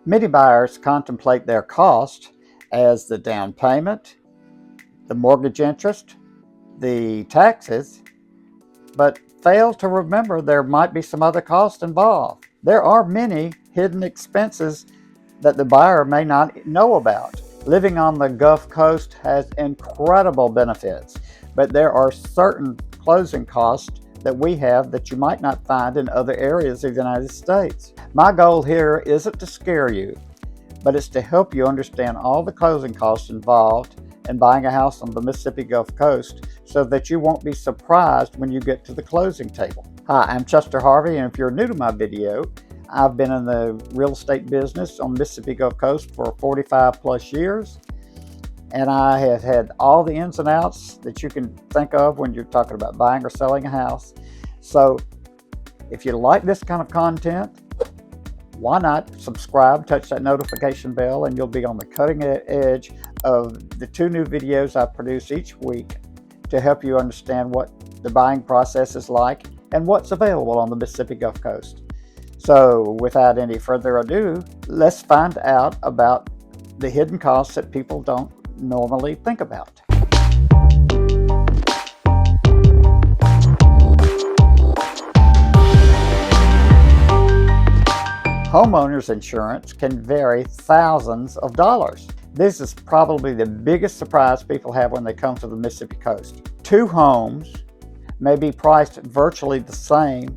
Many buyers contemplate their cost as the down payment, the mortgage interest, the taxes, but fail to remember there might be some other costs involved. There are many hidden expenses that the buyer may not know about. Living on the Gulf Coast has incredible benefits, but there are certain closing costs that we have that you might not find in other areas of the United States. My goal here isn't to scare you, but it's to help you understand all the closing costs involved in buying a house on the Mississippi Gulf Coast so that you won't be surprised when you get to the closing table. Hi, I'm Chester Harvey, and if you're new to my video, I've been in the real estate business on Mississippi Gulf Coast for 45 plus years, and I have had all the ins and outs that you can think of when you're talking about buying or selling a house. So if you like this kind of content, why not subscribe, touch that notification bell, and you'll be on the cutting edge of the 2 new videos I produce each week to help you understand what the buying process is like and what's available on the Mississippi Gulf Coast. So without any further ado, let's find out about the hidden costs that people don't normally think about. Homeowners insurance can vary thousands of dollars. This is probably the biggest surprise people have when they come to the Mississippi coast. 2 homes may be priced virtually the same,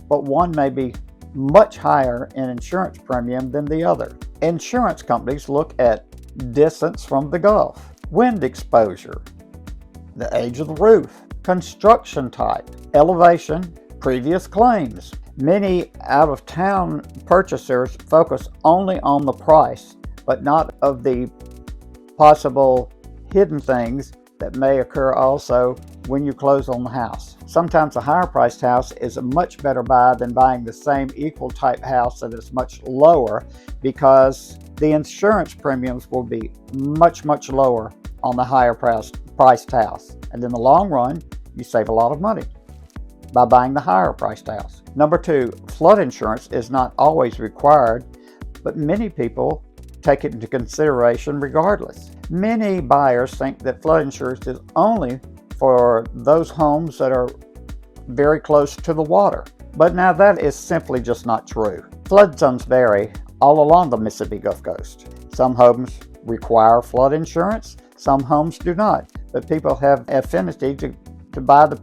but one may be much higher in insurance premium than the other. Insurance companies look at distance from the Gulf, wind exposure, the age of the roof, construction type, elevation, previous claims. Many out-of-town purchasers focus only on the price, but not of the possible hidden things that may occur also when you close on the house. Sometimes a higher priced house is a much better buy than buying the same equal type house that is much lower, because the insurance premiums will be much lower on the higher priced house. And in the long run, you save a lot of money by buying the higher priced house. Number 2, flood insurance is not always required, but many people take it into consideration regardless. Many buyers think that flood insurance is only for those homes that are very close to the water. But now that is simply just not true. Flood zones vary all along the Mississippi Gulf Coast. Some homes require flood insurance, some homes do not, but people have affinity to buy the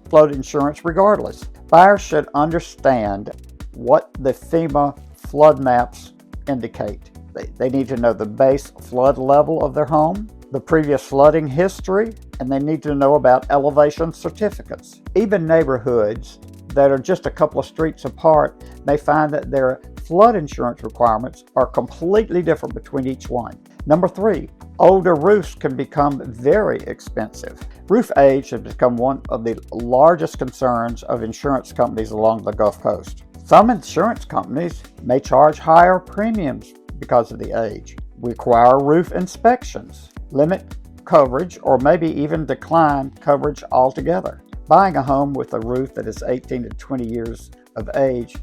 flood insurance regardless. Buyers should understand what the FEMA flood maps indicate. They need to know the base flood level of their home, the previous flooding history, and they need to know about elevation certificates. Even neighborhoods that are just a couple of streets apart may find that their flood insurance requirements are completely different between each one. Number 3, older roofs can become very expensive. Roof age has become one of the largest concerns of insurance companies along the Gulf Coast. Some insurance companies may charge higher premiums because of the age, require roof inspections, limit coverage, or maybe even decline coverage altogether. Buying a home with a roof that is 18 to 20 years of age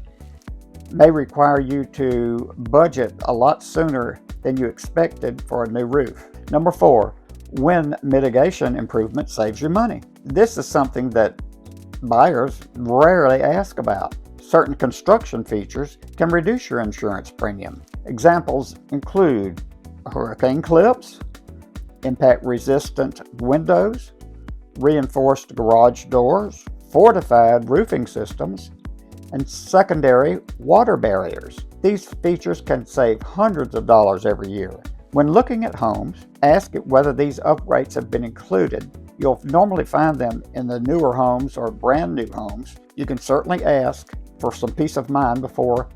may require you to budget a lot sooner than you expected for a new roof. Number 4, wind mitigation improvement saves you money. This is something that buyers rarely ask about. Certain construction features can reduce your insurance premium. Examples include hurricane clips, impact-resistant windows, reinforced garage doors, fortified roofing systems, and secondary water barriers. These features can save hundreds of dollars every year. When looking at homes, ask whether these upgrades have been included. You'll normally find them in the newer homes or brand new homes. You can certainly ask for some peace of mind before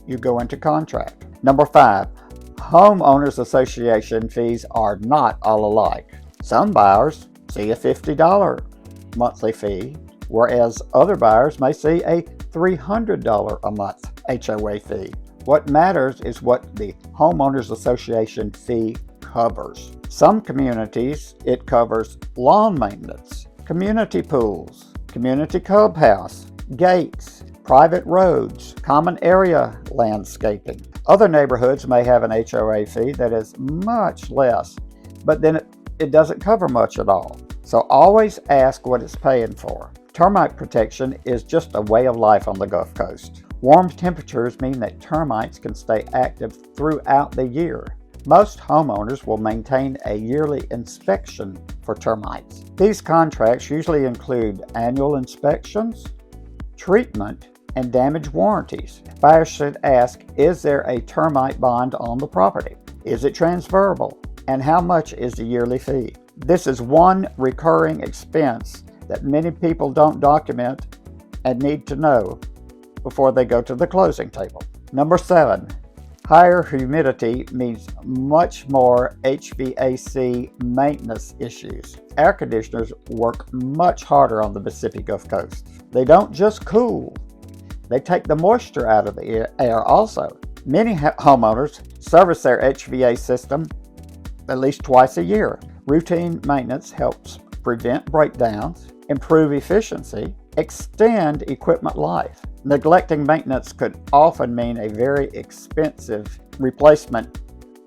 you go into contract. Number 5, homeowners association fees are not all alike. Some buyers see a $50 monthly fee, whereas other buyers may see a $300 a month HOA fee. What matters is what the homeowners association fee covers. Some communities, it covers lawn maintenance, community pools, community clubhouse, gates, private roads, common area landscaping. Other neighborhoods may have an HOA fee that is much less, but then it doesn't cover much at all. So always ask what it's paying for. Termite protection is just a way of life on the Gulf Coast. Warm temperatures mean that termites can stay active throughout the year. Most homeowners will maintain a yearly inspection for termites. These contracts usually include annual inspections, treatment, and damage warranties. Buyers should ask, is there a termite bond on the property? Is it transferable? And how much is the yearly fee? This is one recurring expense that many people don't document and need to know before they go to the closing table. Number 7, higher humidity means much more HVAC maintenance issues. Air conditioners work much harder on the Mississippi Gulf Coast. They don't just cool, they take the moisture out of the air also. Many homeowners service their HVAC system at least twice a year. Routine maintenance helps prevent breakdowns, improve efficiency, extend equipment life. Neglecting maintenance could often mean a very expensive replacement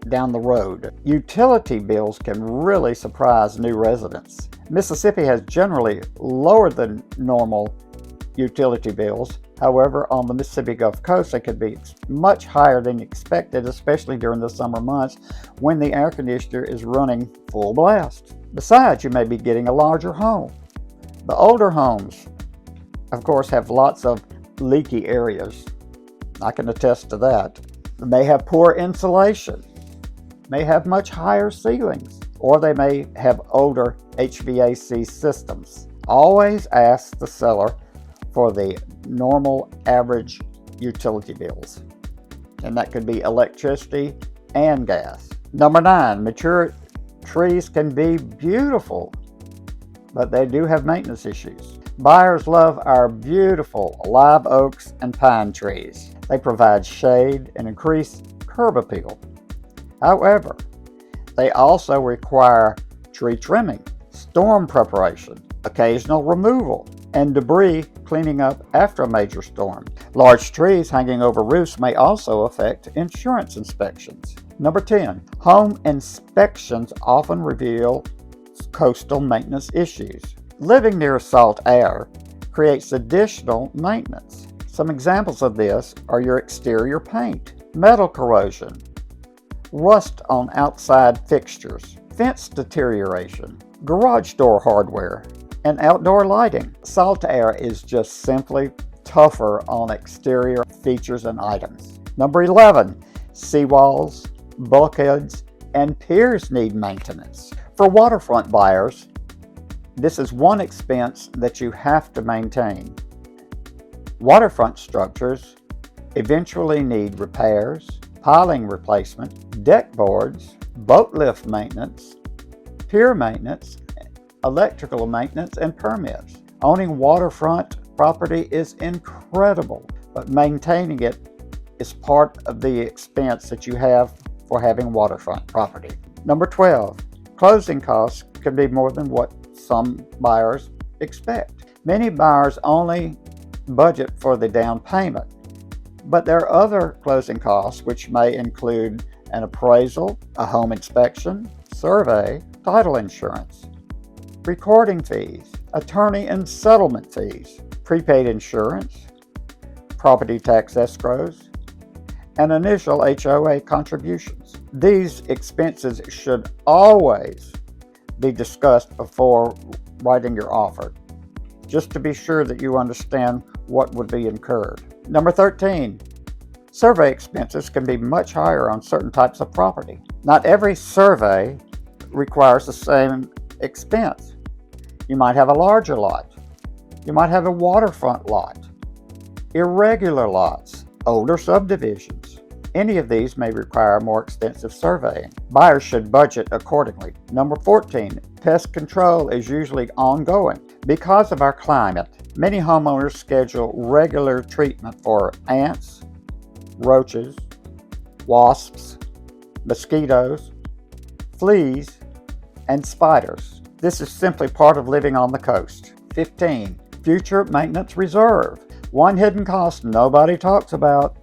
down the road. Utility bills can really surprise new residents. Mississippi has generally lower than normal utility bills. However, on the Mississippi Gulf Coast, they could be much higher than expected, especially during the summer months when the air conditioner is running full blast. Besides, you may be getting a larger home. The older homes, of course, have lots of leaky areas. I can attest to that. They may have poor insulation, may have much higher ceilings, or they may have older HVAC systems. Always ask the seller for the normal average utility bills, and that could be electricity and gas. Number 9, mature trees can be beautiful, but they do have maintenance issues. Buyers love our beautiful live oaks and pine trees. They provide shade and increase curb appeal. However, they also require tree trimming, storm preparation, occasional removal, and debris cleaning up after a major storm. Large trees hanging over roofs may also affect insurance inspections. Number 10, home inspections often reveal coastal maintenance issues. Living near salt air creates additional maintenance. Some examples of this are your exterior paint, metal corrosion, rust on outside fixtures, fence deterioration, garage door hardware, and outdoor lighting. Salt air is just simply tougher on exterior features and items. Number 11, seawalls, bulkheads, and piers need maintenance. For waterfront buyers, this is one expense that you have to maintain. Waterfront structures eventually need repairs, piling replacement, deck boards, boat lift maintenance, pier maintenance, electrical maintenance, and permits. Owning waterfront property is incredible, but maintaining it is part of the expense that you have for having waterfront property. Number 12, closing costs can be more than what some buyers expect. Many buyers only budget for the down payment, but there are other closing costs which may include an appraisal, a home inspection, survey, title insurance, recording fees, attorney and settlement fees, prepaid insurance, property tax escrows, and initial HOA contributions. These expenses should always be discussed before writing your offer, just to be sure that you understand what would be incurred. Number 13, survey expenses can be much higher on certain types of property. Not every survey requires the same expense. You might have a larger lot. You might have a waterfront lot, irregular lots, older subdivisions. Any of these may require more extensive surveying. Buyers should budget accordingly. Number 14, pest control is usually ongoing. Because of our climate, many homeowners schedule regular treatment for ants, roaches, wasps, mosquitoes, fleas, and spiders. This is simply part of living on the coast. 15, future maintenance reserve. One hidden cost nobody talks about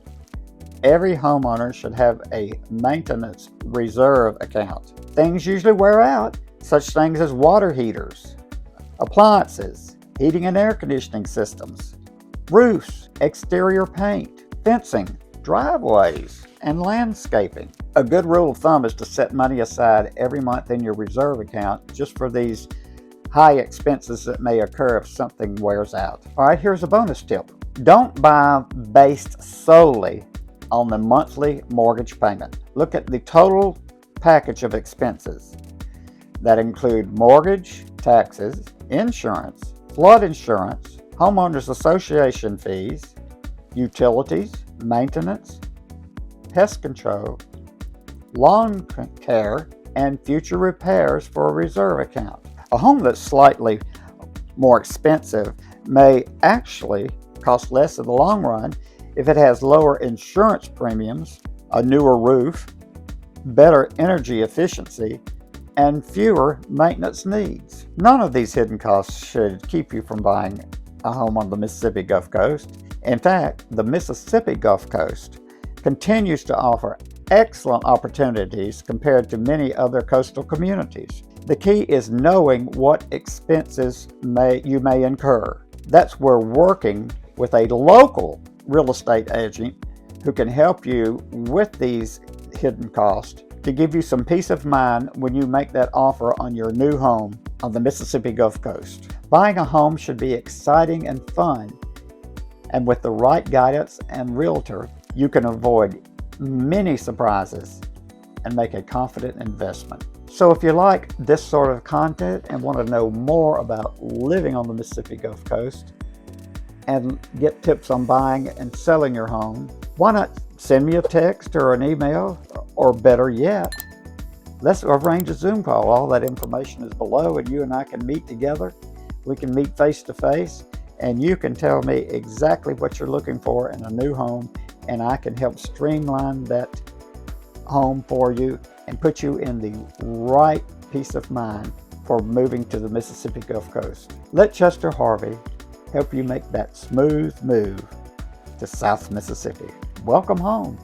Every homeowner should have a maintenance reserve account. Things usually wear out, such things as water heaters, appliances, heating and air conditioning systems, roofs, exterior paint, fencing, driveways, and landscaping. A good rule of thumb is to set money aside every month in your reserve account just for these high expenses that may occur if something wears out. All right, here's a bonus tip. Don't buy based solely on the monthly mortgage payment. Look at the total package of expenses that include mortgage, taxes, insurance, flood insurance, homeowners association fees, utilities, maintenance, pest control, lawn care, and future repairs for a reserve account. A home that's slightly more expensive may actually cost less in the long run if it has lower insurance premiums, a newer roof, better energy efficiency, and fewer maintenance needs. None of these hidden costs should keep you from buying a home on the Mississippi Gulf Coast. In fact, the Mississippi Gulf Coast continues to offer excellent opportunities compared to many other coastal communities. The key is knowing what expenses you may incur. That's where working with a local real estate agent who can help you with these hidden costs to give you some peace of mind when you make that offer on your new home on the Mississippi Gulf Coast. Buying a home should be exciting and fun, and with the right guidance and realtor, you can avoid many surprises and make a confident investment. So if you like this sort of content and want to know more about living on the Mississippi Gulf Coast and get tips on buying and selling your home, why not send me a text or an email, or better yet, let's arrange a Zoom call. All that information is below, and you and I can meet together. We can meet face to face, and you can tell me exactly what you're looking for in a new home, and I can help streamline that home for you and put you in the right peace of mind for moving to the Mississippi Gulf Coast. Let Chester Harvey help you make that smooth move to South Mississippi. Welcome home.